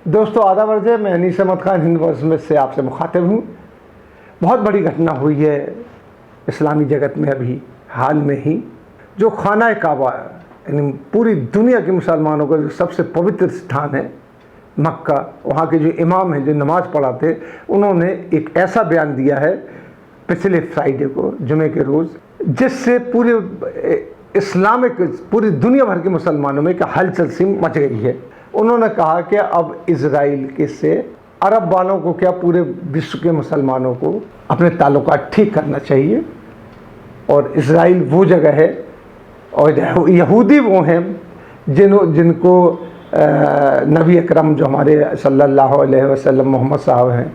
दोस्तों आदाब अर्ज़ है, मैं अनीस अहमद खान हिंद में से आपसे मुखातिब हूँ। बहुत बड़ी घटना हुई है इस्लामी जगत में अभी हाल में ही, जो खाना काबा यानी पूरी दुनिया के मुसलमानों का जो सबसे पवित्र स्थान है मक्का, वहाँ के जो इमाम हैं जो नमाज़ पढ़ाते, उन्होंने एक ऐसा बयान दिया है पिछले फ्राइडे को, जुमे के रोज़, जिससे पूरे इस्लामिक पूरी दुनिया भर के मुसलमानों में एक हलचल सी मच गई है। उन्होंने कहा कि अब इज़राइल के से अरब वालों को क्या पूरे विश्व के मुसलमानों को अपने ताल्लुकात ठीक करना चाहिए, और इज़राइल वो जगह है और यहूदी वो हैं जिनको नबी अकरम जो हमारे सल्लल्लाहु अलैहि वसल्लम मोहम्मद साहब हैं,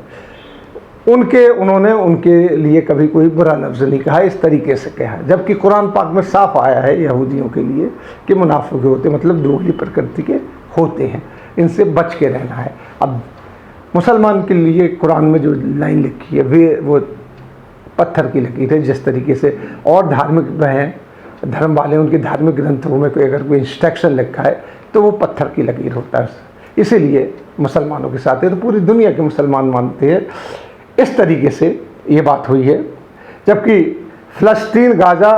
उन्होंने उनके लिए कभी कोई बुरा लफ्ज़ नहीं कहा, इस तरीके से कहा। जबकि कुरान पाक में साफ आया है यहूदियों के लिए कि मुनाफिक होते मतलब दोगली प्रकृति के होते हैं, इनसे बच के रहना है। अब मुसलमान के लिए कुरान में जो लाइन लिखी है वो पत्थर की लकीर है। जिस तरीके से और धार्मिक हैं धर्म वाले, उनके धार्मिक ग्रंथों में अगर कोई इंस्ट्रक्शन लिखा है तो वो पत्थर की लकीर होता है। इसीलिए मुसलमानों के साथ है, तो पूरी दुनिया के मुसलमान मानते हैं। इस तरीके से ये बात हुई है। जबकि फ़लस्तीन गाज़ा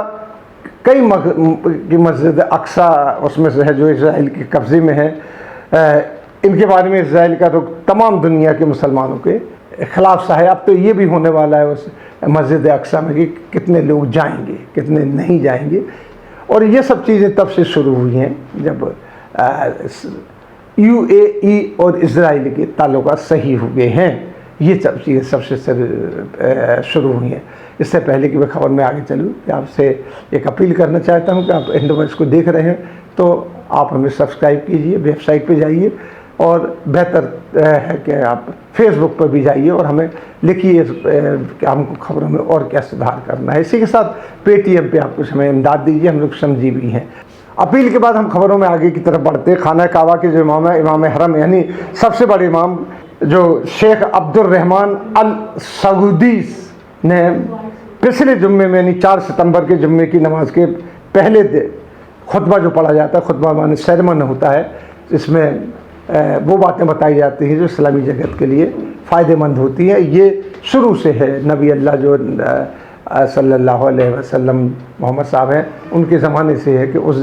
कई की मस्जिद अक्सा उसमें से है जो इज़राइल के कब्ज़े में है, इनके बारे में इज़राइल का रुख तमाम दुनिया के मुसलमानों के ख़िलाफ़ सा है। अब तो ये भी होने वाला है उस मस्जिद अक्सा में कि कितने लोग जाएंगे कितने नहीं जाएंगे, और ये सब चीज़ें तब से शुरू हुई हैं जब UAE और इज़राइल के ताल्लुकात सही हुए हैं। ये सब चीज़ें सबसे शुरू हुई हैं। इससे पहले कि मैं खबर में आगे चलूँ, आपसे एक अपील करना चाहता हूँ कि आप हिंद वॉइस को देख रहे हैं तो आप हमें सब्सक्राइब कीजिए, वेबसाइट पे जाइए, और बेहतर है कि आप फेसबुक पर भी जाइए और हमें लिखिए कि हमको खबरों में और क्या सुधार करना है। इसी के साथ पेटीएम पे आप कुछ हमें इमदाद दीजिए, हम लोग समझी भी हैं। अपील के बाद हम खबरों में आगे की तरफ बढ़ते हैं। खाना काबा के जो इमाम है, इमाम हरम यानी सबसे बड़े इमाम जो शेख अब्दुर्रहमान अल सऊदी ने पिछले जुम्मे में यानी 4 सितंबर के जुम्मे की नमाज के पहले खुतबा जो पढ़ा जाता है, खुतबा माने सेरेमनी होता है, इसमें वो बातें बताई जाती हैं जो इस्लामी जगत के लिए फ़ायदेमंद होती हैं। ये शुरू से है, नबी अल्लाह जो सल्लल्लाहु अलैहि वसल्लम मोहम्मद साहब हैं, उनके ज़माने से है कि उस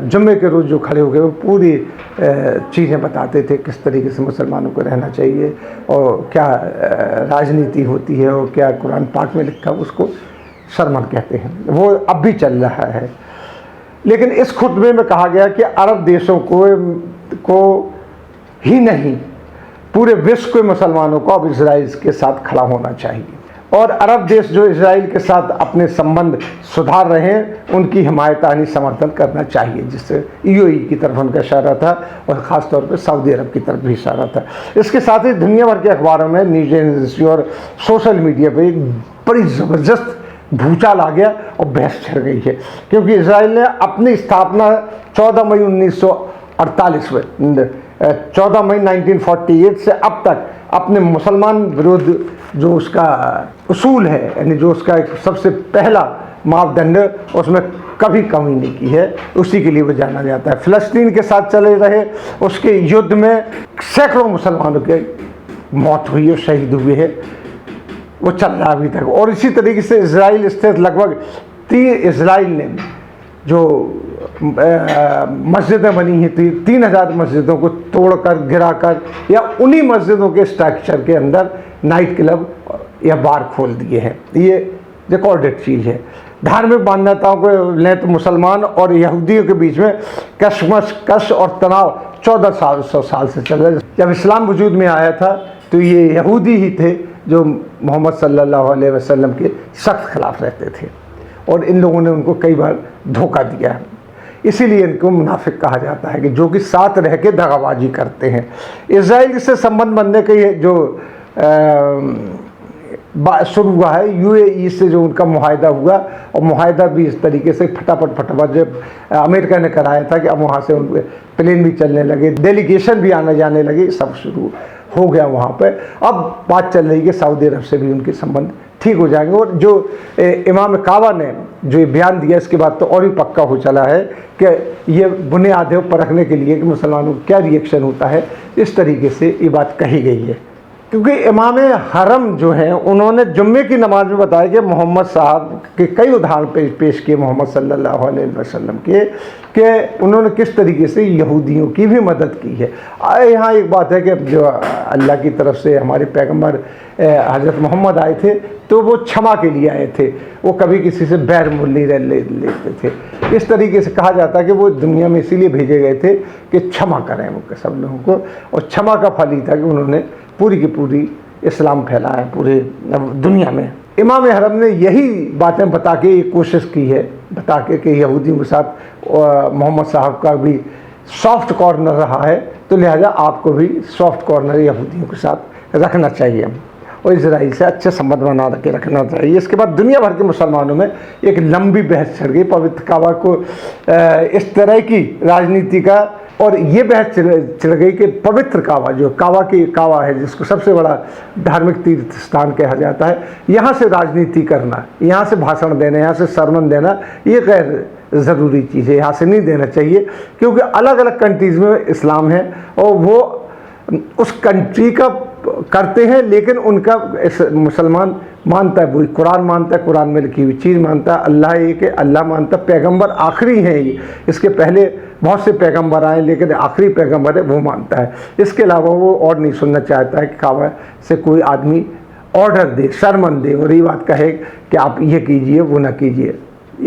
जुम्मे के रोज़ जो खड़े हो गए वो पूरी चीज़ें बताते थे, किस तरीके से मुसलमानों को रहना चाहिए और क्या राजनीति होती है और क्या कुरान पाक में लिखा उसको सरमन कहते हैं। वो अब भी चल रहा है। लेकिन इस खुतबे में कहा गया कि अरब देशों को ही नहीं, पूरे विश्व के मुसलमानों को अब इज़राइल के साथ खड़ा होना चाहिए, और अरब देश जो इज़राइल के साथ अपने संबंध सुधार रहे हैं उनकी हिमायतानी समर्थन करना चाहिए, जिससे UAE की तरफ उनका इशारा था और ख़ास तौर पर सऊदी अरब की तरफ भी इशारा था। इसके साथ ही दुनिया भर के अखबारों में, न्यूज़ एजेंसी और सोशल मीडिया पर एक बड़ी ज़बरदस्त भूचाल आ गया और बहस छिड़ गई है, क्योंकि इज़राइल ने अपनी स्थापना 14 मई 1948 में 14 मई 1948 से अब तक अपने मुसलमान विरोध जो उसका उसूल है, यानी जो उसका एक सबसे पहला मापदंड, उसमें कभी कमी नहीं की है। उसी के लिए वो जाना जाता है। फ़लस्तीन के साथ चले रहे उसके युद्ध में सैकड़ों मुसलमानों की मौत हुई और शहीद हुए हैं, वो चल रहा अभी तक। और इसी तरीके से इज़राइल स्थित लगभग इज़राइल ने जो मस्जिदें बनी हैं, 3000 मस्जिदों को तोड़कर गिराकर या उन्हीं मस्जिदों के स्ट्रक्चर के अंदर नाइट क्लब या बार खोल दिए हैं। ये रिकॉर्डेड चीज़ है। धार्मिक मान्यताओं को लें तो मुसलमान और यहूदियों के बीच में कश और तनाव 1400 साल से चल रहा है। जब इस्लाम वजूद में आया था तो ये यहूदी ही थे जो मोहम्मद सल्लल्लाहु अलैहि वसल्लम के सख्त खिलाफ रहते थे, और इन लोगों ने उनको कई बार धोखा दिया है। इसीलिए इनको मुनाफिक कहा जाता है कि जो कि साथ रह के दगाबाजी करते हैं। इज़राइल से संबंध बनने के जो शुरू हुआ है, UAE से जो उनका मुआहदा हुआ, और मुआहदा भी इस तरीके से फटाफट जब अमेरिका ने कराया था कि अब वहाँ से उन प्लेन भी चलने लगे, डेलीगेशन भी आने जाने लगे, सब शुरू हो गया वहाँ पर। अब बात चल रही है कि सऊदी अरब से भी उनके संबंध ठीक हो जाएंगे। और जो इमाम काबा ने जो ये बयान दिया, इसके बाद तो और भी पक्का हो चला है कि ये बुनियाद है परखने के लिए कि मुसलमानों को क्या रिएक्शन होता है। इस तरीके से ये बात कही गई है, क्योंकि इमाम हरम जो हैं उन्होंने जुम्मे की नमाज में बताया कि मोहम्मद साहब के कई उदाहरण पेश किए मोहम्मद सल्लल्लाहु अलैहि वसल्लम के, कि उन्होंने किस तरीके से यहूदियों की भी मदद की है। यहाँ एक बात है कि जो अल्लाह की तरफ से हमारे पैगंबर हज़रत मोहम्मद आए थे तो वो क्षमा के लिए आए थे, वो कभी किसी से बैर मूल्य लेते थे। इस तरीके से कहा जाता है कि वो दुनिया में इसीलिए भेजे गए थे कि क्षमा करें वो सब लोगों को, और क्षमा का फल ही था कि उन्होंने पूरी की पूरी इस्लाम फैलाया पूरे दुनिया में। इमाम हरम ने यही बातें बता के कोशिश की है, बता के कि यहूदियों के साथ मोहम्मद साहब का भी सॉफ्ट कॉर्नर रहा है, तो लिहाजा आपको भी सॉफ्ट कॉर्नर यहूदियों के साथ रखना चाहिए और इजराइल से अच्छे संबंध बना के रखना चाहिए। इसके बाद दुनिया भर के मुसलमानों में एक लंबी बहस चल गई पवित्र काबा को इस तरह की राजनीति का, और ये बहस चल गई कि पवित्र काबा जो काबा है, जिसको सबसे बड़ा धार्मिक तीर्थ स्थान कहा जाता है, यहाँ से राजनीति करना, यहाँ से भाषण देना, यहाँ से सरमन देना, ये गैर ज़रूरी चीज़ है, यहाँ से नहीं देना चाहिए। क्योंकि अलग अलग कंट्रीज़ में इस्लाम है और वो उस कंट्री का करते हैं, लेकिन उनका मुसलमान मानता है, वही कुरान मानता है, कुरान में लिखी हुई चीज़ मानता है, अल्लाह एक है, अल्लाह मानता है, पैगंबर आखिरी हैं ये, इसके पहले बहुत से पैगंबर आए लेकिन आखिरी पैगंबर है वो मानता है। इसके अलावा वो और नहीं सुनना चाहता है कि काबा से कोई आदमी ऑर्डर दे, सरमन दे और ये बात कहे कि आप ये कीजिए वो ना कीजिए।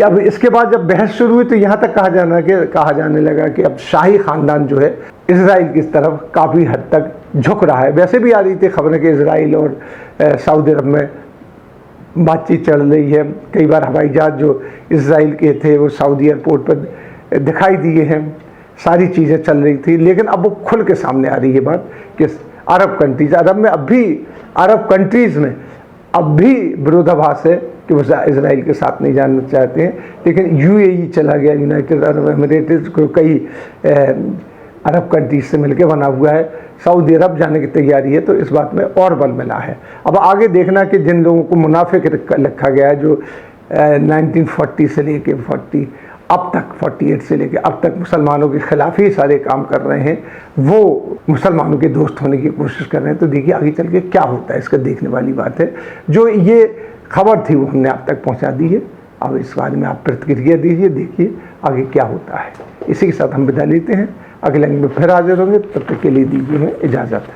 अब इसके बाद जब बहस शुरू हुई तो यहाँ तक कहा जाने लगा कि अब शाही ख़ानदान जो है इजराइल की तरफ काफ़ी हद तक झुक रहा है। वैसे भी आ रही थी खबरें कि इजराइल और सऊदी अरब में बातचीत चल रही है। कई बार हवाई जहाज़ जो इजराइल के थे वो सऊदी एयरपोर्ट पर दिखाई दिए हैं, सारी चीज़ें चल रही थी। लेकिन अब वो खुल के सामने आ रही है बात कि अरब कंट्रीज़, अरब कंट्रीज़ में अब भी विरोधाभास है कि वो इजराइल के साथ नहीं जाना चाहते हैं। लेकिन यूएई चला गया, यूनाइटेड अरब एमिरेट्स को कई अरब कंट्रीज से मिलकर बना हुआ है, सऊदी अरब जाने की तैयारी है, तो इस बात में और बल मिला है। अब आगे देखना कि जिन लोगों को मुनाफिक रखा गया है, जो 1940 से लेके 48 से लेके अब तक मुसलमानों के खिलाफ ही सारे काम कर रहे हैं, वो मुसलमानों के दोस्त होने की कोशिश कर रहे हैं। तो देखिए आगे चल के क्या होता है, इसका देखने वाली बात है। जो ये खबर थी वो हमने आप तक पहुंचा दी है। अब इस बारे में आप प्रतिक्रिया दीजिए, देखिए आगे क्या होता है। इसी के साथ हम विदा लेते हैं, अगले अंक में फिर हाजिर होंगे, तब तक के लिए दीजिए हमें इजाज़त।